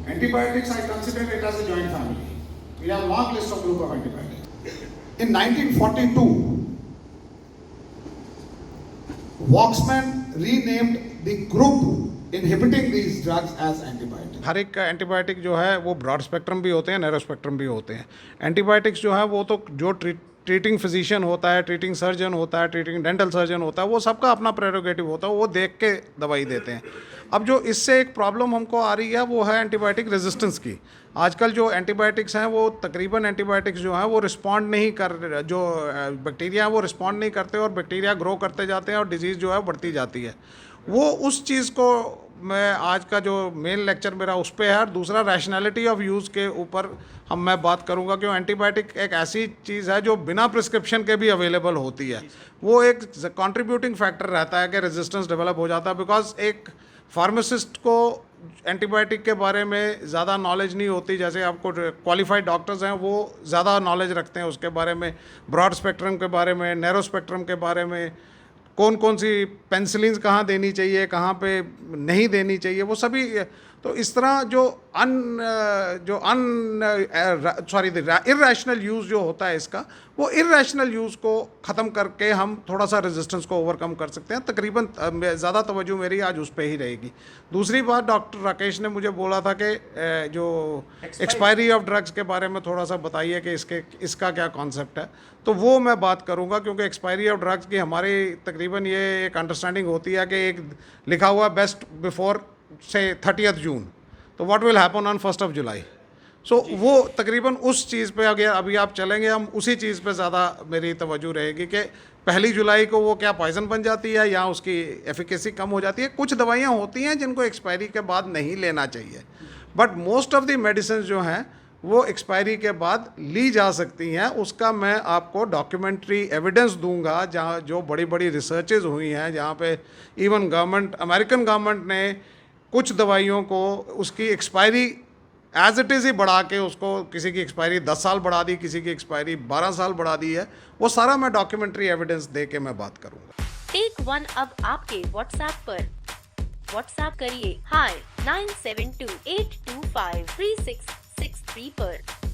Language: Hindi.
Antibiotics, I consider it as a joint family. We have a long list of group of antibiotics. In 1942, Waxman renamed the group inhibiting these drugs as antibiotics. हर एक एंटीबायोटिक जो है वो ब्रॉड स्पेक्ट्रम भी होते हैं, नैरो स्पेक्ट्रम भी होते हैं। एंटीबायोटिक्स जो है वो तो जो ट्रीटिंग फिजिशियन होता है, ट्रीटिंग सर्जन होता है, ट्रीटिंग डेंटल सर्जन होता है, वो सबका अपना प्रेरोगेटिव होता है, वो देख के दवाई देते हैं। अब जो इससे एक प्रॉब्लम हमको आ रही है वो है एंटीबायोटिक रेजिस्टेंस की। आजकल जो एंटीबायोटिक्स हैं वो तकरीबन एंटीबायोटिक्स जो हैं वो रिस्पॉन्ड नहीं कर, जो बैक्टीरिया हैं वो रिस्पॉन्ड नहीं करते और बैक्टीरिया ग्रो करते जाते हैं और डिजीज़ जो है बढ़ती जाती है। वो उस चीज़ को मैं आज का जो मेन लेक्चर मेरा उस पर है। और दूसरा रैशनैलिटी ऑफ यूज़ के ऊपर मैं बात करूंगा कि एंटीबायोटिक एक ऐसी चीज़ है जो बिना प्रिस्क्रिप्शन के भी अवेलेबल होती है। वो एक कंट्रीब्यूटिंग फैक्टर रहता है कि रेजिस्टेंस डेवलप हो जाता है, बिकॉज एक फार्मासिस्ट को एंटीबायोटिक के बारे में ज़्यादा नॉलेज नहीं होती। जैसे आपको क्वालिफाइड डॉक्टर्स हैं वो ज़्यादा नॉलेज रखते हैं उसके बारे में, ब्रॉड स्पेक्ट्रम के बारे में, नैरो स्पेक्ट्रम के बारे में, कौन कौन सी पेंसिलिन्स कहाँ देनी चाहिए, कहाँ पे नहीं देनी चाहिए, वो सभी। तो इस तरह जो इर्रेशनल यूज़ जो होता है इसका, वो इर्रेशनल यूज़ को ख़त्म करके हम थोड़ा सा रेजिस्टेंस को ओवरकम कर सकते हैं। तकरीबन ज़्यादा तवज्जो मेरी आज उस पे ही रहेगी। दूसरी बात, डॉक्टर राकेश ने मुझे बोला था कि जो एक्सपायरी ऑफ ड्रग्स के बारे में थोड़ा सा बताइए कि इसका क्या कॉन्सेप्ट है। तो वो मैं बात करूंगा, क्योंकि एक्सपायरी ऑफ ड्रग्स की हमारी तकरीबन ये एक अंडरस्टैंडिंग होती है कि एक लिखा हुआ बेस्ट बिफोर से 30 जून, तो व्हाट विल हैपन ऑन 1 जुलाई। सो वो तकरीबन उस चीज़ पे अगर अभी आप चलेंगे, हम उसी चीज़ पे ज़्यादा मेरी तवज्जो रहेगी कि 1 जुलाई को वो क्या पॉइजन बन जाती है या उसकी एफिकेसी कम हो जाती है। कुछ दवाइयाँ होती हैं जिनको एक्सपायरी के बाद नहीं लेना चाहिए, but most of the medicine जो हैं वो एक्सपायरी के बाद ली जा सकती हैं। उसका मैं आपको डॉक्यूमेंट्री एविडेंस दूंगा, जहाँ जो बड़ी बड़ी रिसर्चेज हुई हैं, जहाँ पे इवन गवर्नमेंट, अमेरिकन गवर्नमेंट ने कुछ दवाइयों को उसकी एक्सपायरी एज इट इज़ ही बढ़ा के, उसको किसी की एक्सपायरी 10 साल बढ़ा दी, किसी की एक्सपायरी 12 साल बढ़ा दी है। वो सारा मैं डॉक्यूमेंट्री एविडेंस दे के मैं बात करूँगा। टेक वन अब आपके व्हाट्सएप पर। व्हाट्सएप करिए हाय 9728253663 पर।